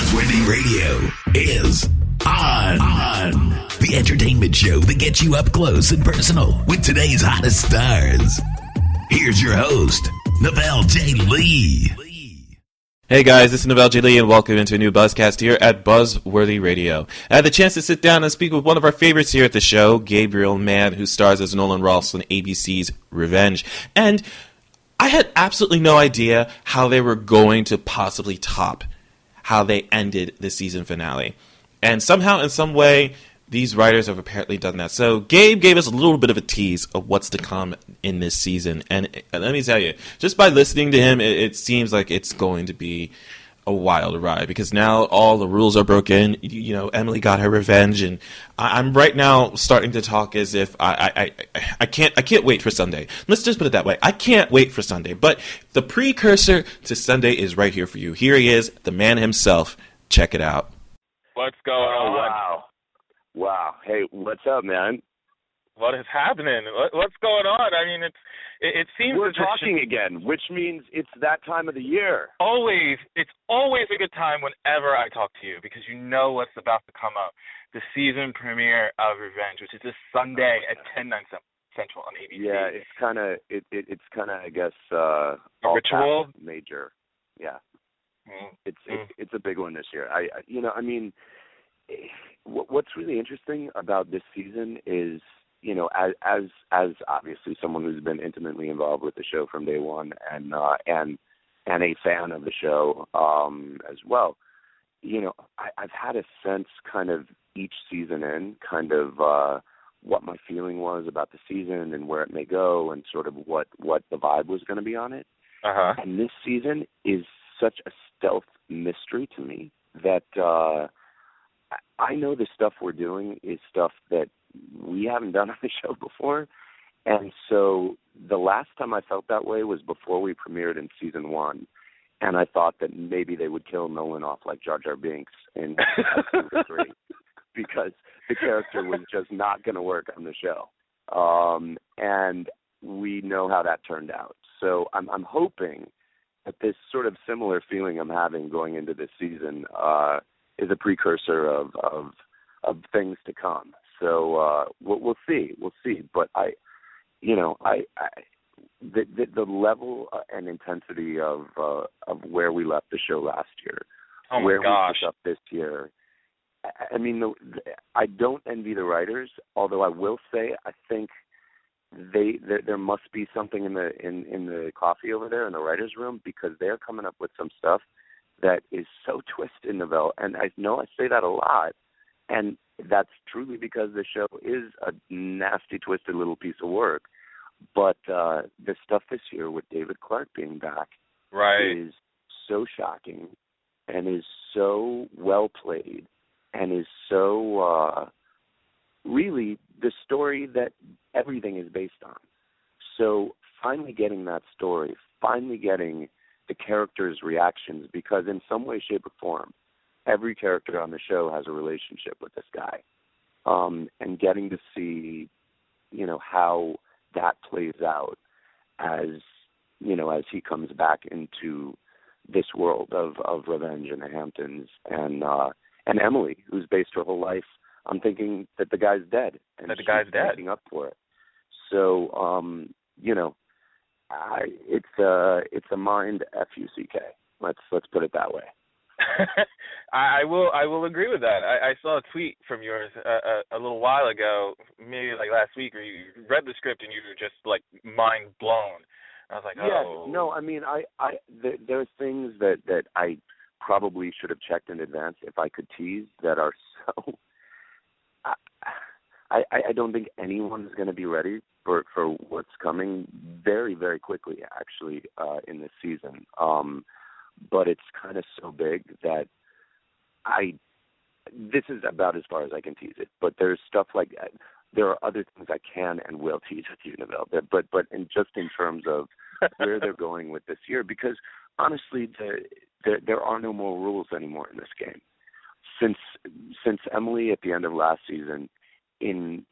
Buzzworthy Radio is on. The entertainment show that gets you up close and personal with today's hottest stars. Here's your host, Novell J. Lee. Hey guys, this is Novell J. Lee and welcome into a new Buzzcast here at Buzzworthy Radio. I had the chance to sit down and speak with one of our favorites here at the show, Gabriel Mann, who stars as Nolan Ross on ABC's Revenge. And I had absolutely no idea how they were going to possibly top how they ended the season finale. And somehow, in some way, these writers have apparently done that. So Gabe gave us a little bit of a tease of what's to come in this season. And let me tell you, just by listening to him, it seems like it's going to be a wild ride. Because now all the rules are broken. You know, Emily got her revenge. And I'm right now starting to talk as if I can't wait for Sunday. Let's just put it that way. I can't wait for Sunday. But the precursor to Sunday is right here for you. Here he is, the man himself. Check it out. What's going on? Wow. Hey, what's up, man? What is happening? What's going on? I mean, it seems we're talking again, which means it's that time of the year. It's always a good time whenever I talk to you because you know what's about to come up. The season premiere of Revenge, which is this Sunday at 10/9 Central on ABC. Yeah, it's kind of I guess a ritual major. Yeah. Mm. It's a big one this year. What's really interesting about this season is, you know, as obviously someone who's been intimately involved with the show from day one and a fan of the show as well, you know, I've had a sense kind of each season in kind of what my feeling was about the season and where it may go and sort of what the vibe was going to be on it. Uh-huh. And this season is such a stealth mystery to me that I know the stuff we're doing is stuff that we haven't done on the show before. And so the last time I felt that way was before we premiered in season 1. And I thought that maybe they would kill Nolan off like Jar Jar Binks in season 3 because the character was just not going to work on the show. And we know how that turned out. So I'm hoping that this sort of similar feeling I'm having going into this season is a precursor of things to come. So we'll see. But the level and intensity of where we left the show last year, where we picked up this year. I mean, I don't envy the writers, although I will say I think there must be something in the coffee over there in the writers' room because they're coming up with some stuff that is so twisted, Novell. And I know I say that a lot, and that's truly because the show is a nasty, twisted little piece of work. But the stuff this year with David Clarke being back is so shocking and is so well played and is so really the story that everything is based on. So finally getting that story, finally getting the characters' reactions, because in some way, shape, or form, every character on the show has a relationship with this guy. And getting to see, you know, how that plays out as, you know, as he comes back into this world of Revenge in the Hamptons and Emily, who's based her whole life on thinking that the guy's dead. And that the guy's dead. Making up for it. So, you know, it's a mind fuck. Let's put it that way. I will agree with that. I saw a tweet from yours a little while ago, maybe like last week, where you read the script and you were just like mind blown. I was like, oh. Yeah, no, I mean, there are things that I probably should have checked in advance if I could tease that are so. I don't think anyone is going to be ready for what's coming very, very quickly, actually, in this season. But it's kind of so big that this is about as far as I can tease it. But there's stuff like there are other things I can and will tease with you, Novell. But in terms of where they're going with this year, because honestly, there are no more rules anymore in this game. Since Emily at the end of last season, in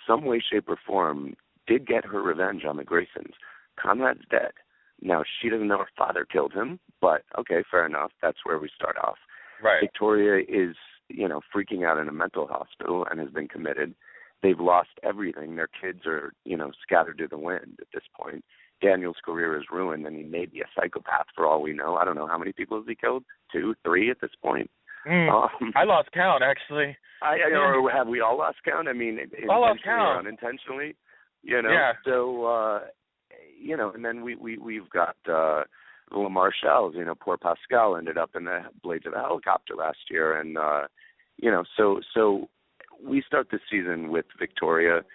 some way, shape, or form, did get her revenge on the Graysons, Conrad's dead. Now, she doesn't know her father killed him, but okay, fair enough. That's where we start off. Right. Victoria is, freaking out in a mental hospital and has been committed. They've lost everything. Their kids are, scattered to the wind at this point. Daniel's career is ruined, and he may be a psychopath for all we know. I don't know how many people has he killed? 2, 3 at this point. I lost count, actually. Or have we all lost count? I mean, intentionally or unintentionally. Yeah. So, and then we've got the Marshals. Poor Pascal ended up in the blades of a helicopter last year, and so we start the season with Victoria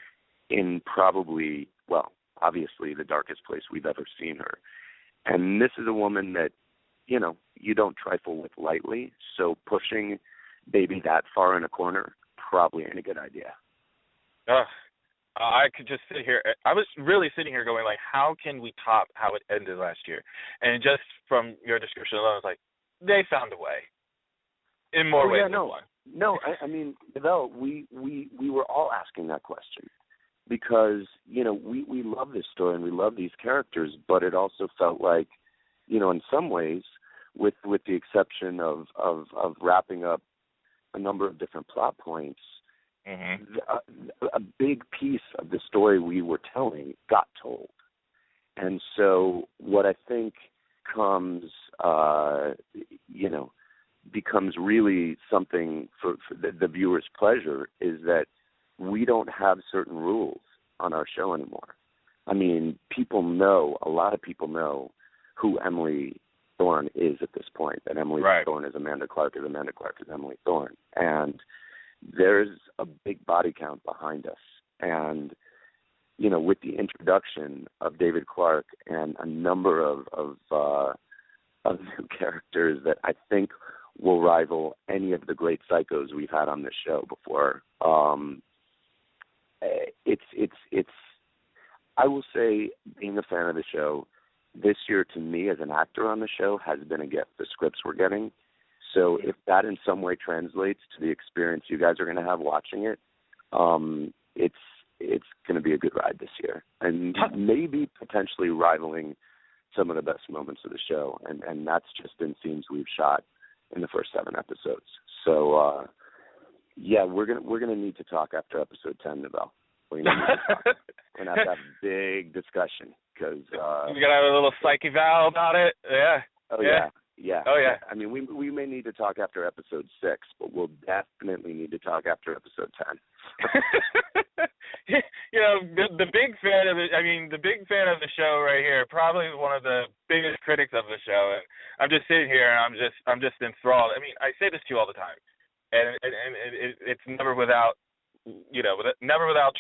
in probably, obviously the darkest place we've ever seen her. And this is a woman that, you don't trifle with lightly, so pushing baby that far in a corner probably ain't a good idea. I could just sit here. I was really sitting here going, like, how can we top how it ended last year? And just from your description alone, I was like, they found a way. In more ways than one. No, I mean, Vel, we were all asking that question because, we love this story and we love these characters, but it also felt like, in some ways, with the exception of wrapping up a number of different plot points, a big piece of the story we were telling got told. And so what I think becomes really something for the viewer's pleasure is that we don't have certain rules on our show anymore. I mean, a lot of people know who Emily Thorne is at this point, that Emily Thorne is Amanda Clarke, is Amanda Clarke is Emily Thorne. And there's a big body count behind us. And, with the introduction of David Clarke and a number of new characters that I think will rival any of the great psychos we've had on this show before, it's I will say, being a fan of the show, this year to me as an actor on the show has been a gift, the scripts we're getting. So if that in some way translates to the experience you guys are going to have watching it, it's going to be a good ride this year. And maybe potentially rivaling some of the best moments of the show. And that's just in scenes we've shot in the first 7 episodes. So, we're gonna need to talk after episode 10, Nabel. We're gonna have to have a big discussion because we gotta have a little psyche eval about it. Yeah. Oh yeah. Oh yeah. I mean, we may need to talk after episode 6, but we'll definitely need to talk after episode 10. The big fan of the show right here, probably one of the biggest critics of the show. And I'm just sitting here and I'm just enthralled. I mean, I say this to you all the time, and it's never without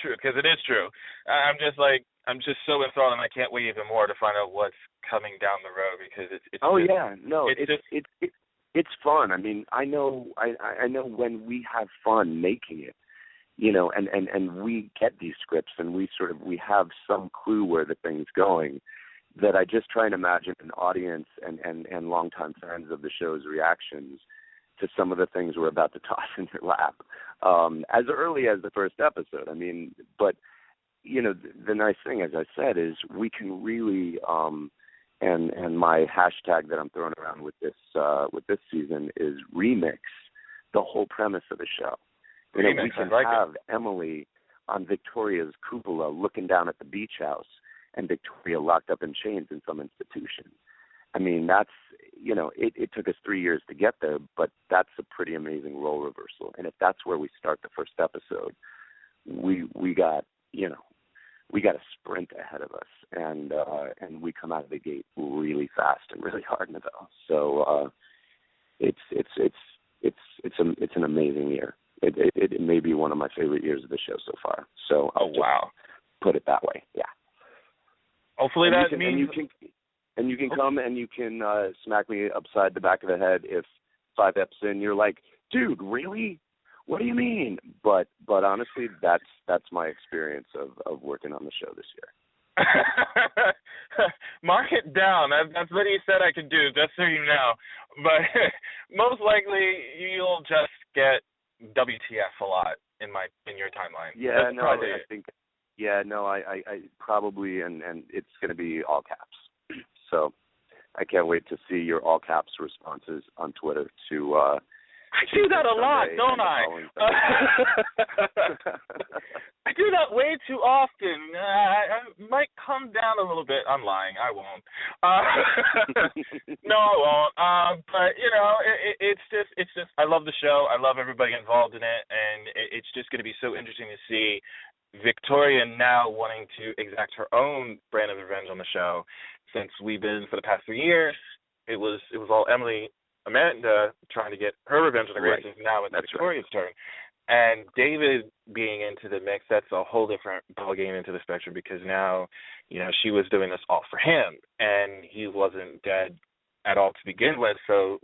truth, because it is true. I'm just so enthralled, and I can't wait even more to find out what's coming down the road, because it's fun. I mean, I know when we have fun making it, and we get these scripts and we have some clue where the thing's going, that I just try and imagine an audience and longtime fans of the show's reactions to some of the things we're about to toss in your lap, as early as the first episode. I mean, but the nice thing, as I said, is we can really, and my hashtag that I'm throwing around with this season is remix the whole premise of the show. We can have Emily on Victoria's cupola looking down at the beach house, and Victoria locked up in chains in some institution. I mean, that's, it took us 3 years to get there, but that's a pretty amazing role reversal. And if that's where we start the first episode, we got a sprint ahead of us, and we come out of the gate really fast and really hard in the bell. So it's an amazing year. It may be one of my favorite years of the show so far. So wow, put it that way. Yeah. Hopefully that means. And you can come and you can smack me upside the back of the head if 5 eps in you're like, dude, really? What do you mean? But honestly, that's my experience of working on the show this year. Mark it down. That's what he said I could do, just so you know. But most likely you'll just get WTF a lot in your timeline. Yeah, that's probably I think. Yeah, no, I probably, and it's going to be all caps. So I can't wait to see your all caps responses on Twitter to do that a lot, don't I? I do that way too often. I might come down a little bit. I'm lying. I won't. No, I won't. But it's just. I love the show. I love everybody involved in it, and it's just going to be so interesting to see Victoria now wanting to exact her own brand of revenge on the show. Since we've been for the past 3 years, it was all Amanda trying to get her revenge on the Graysons. Now it's Victoria's turn. And David being into the mix, that's a whole different ballgame into the spectrum, because now, she was doing this all for him, and he wasn't dead at all to begin with. So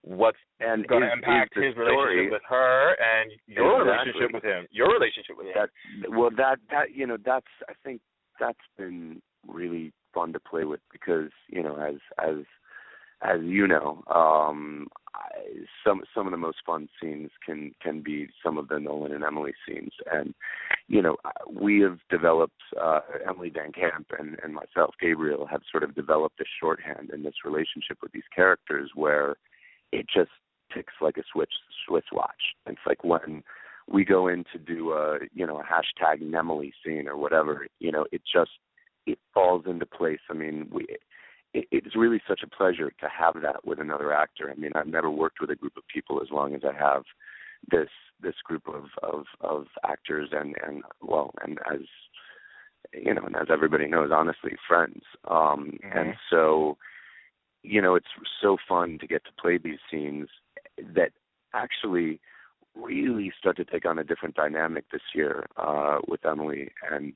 what's going to impact his relationship with her and your relationship with him? Your relationship with him. That's I think that's been really fun to play with, because as you know, some of the most fun scenes can be some of the Nolan and Emily scenes, and we have developed, Emily Van Camp and myself, Gabriel, have sort of developed this shorthand in this relationship with these characters where it just ticks like a Swiss watch. It's like when we go in to do a hashtag Nemily scene or whatever, it falls into place. I mean, it's really such a pleasure to have that with another actor. I mean, I've never worked with a group of people as long as I have this group of actors and as and as everybody knows, honestly, friends. And so, it's so fun to get to play these scenes that actually really start to take on a different dynamic this year with Emily, and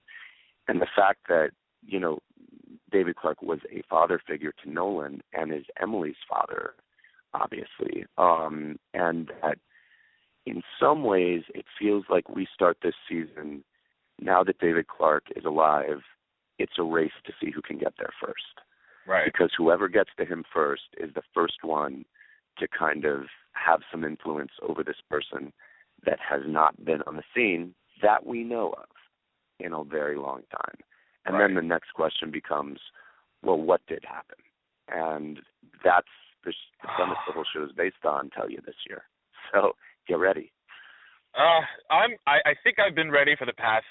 the fact that David Clarke was a father figure to Nolan and is Emily's father, obviously, and that in some ways it feels like we start this season, now that David Clarke is alive, it's a race to see who can get there first. Right. Because whoever gets to him first is the first one to kind of have some influence over this person that has not been on the scene that we know of in a very long time. And then the next question becomes, well, what did happen? And that's the premise the whole show is based on, tell you this year. So get ready. I think I've been ready for the past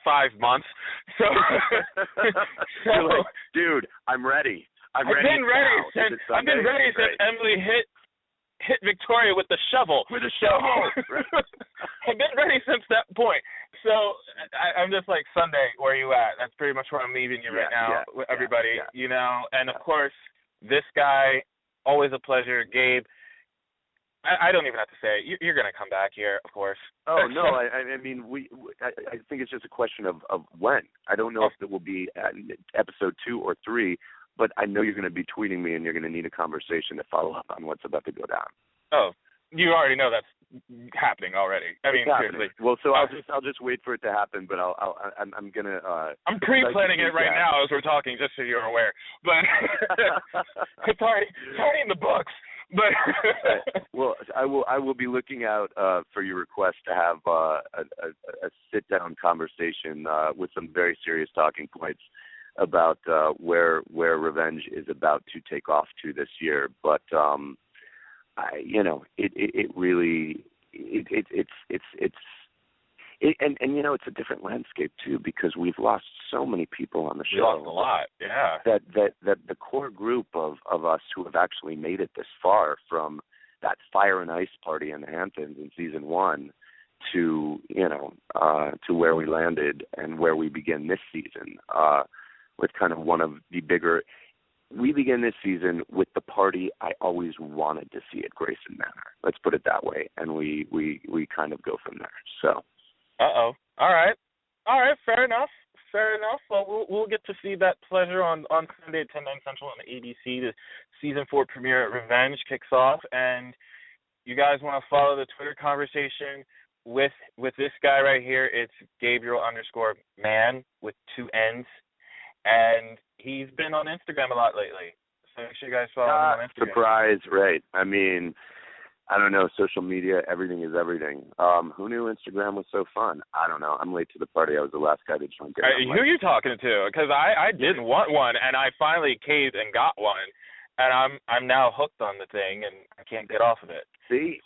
5 months. So, You're like, dude, I'm ready. I've been ready since Emily hit Victoria with the shovel. With a shovel. I've been ready since that point. So I'm just like, Sunday, where are you at? That's pretty much where I'm leaving you right now with everybody, And of course, this guy, always a pleasure. Gabe, I don't even have to say, you're going to come back here, of course. Oh, no, I mean, I think it's just a question of when. I don't know if it will be at episode 2 or 3, but I know you're going to be tweeting me, and you're going to need a conversation to follow up on what's about to go down. Oh, you already know that's happening already. I mean, seriously. Well, so I'll just wait for it to happen, but I'm gonna. I'm pre-planning it right now as we're talking, just so you're aware. But it's already in the books. But well, I will be looking out for your request to have a sit-down conversation with some very serious talking points about where revenge is about to take off to this year. But it really it's a different landscape too, because we've lost so many people on the show. We lost a lot, yeah. That the core group of us who have actually made it this far, from that fire and ice party in the Hamptons in season 1 to to where we landed and where we begin this season, with kind of one of the bigger. We begin this season with the party I always wanted to see at Grayson Manor. Let's put it that way, and we kind of go from there. So. All right. Fair enough. Well, we'll get to see that pleasure on Sunday at 10, 9 Central on the ABC. The season 4 premiere at Revenge kicks off, and you guys want to follow the Twitter conversation with this guy right here. It's Gabriel_man with 2 N's, and he's been on Instagram a lot lately. So make sure you guys follow him on Instagram. Surprise, right? I mean, I don't know, social media, everything is everything. Who knew Instagram was so fun? I don't know. I'm late to the party. I was the last guy to join. Who are you talking to? Because I didn't want one, and I finally caved and got one, and I'm now hooked on the thing, and I can't get off of it. See,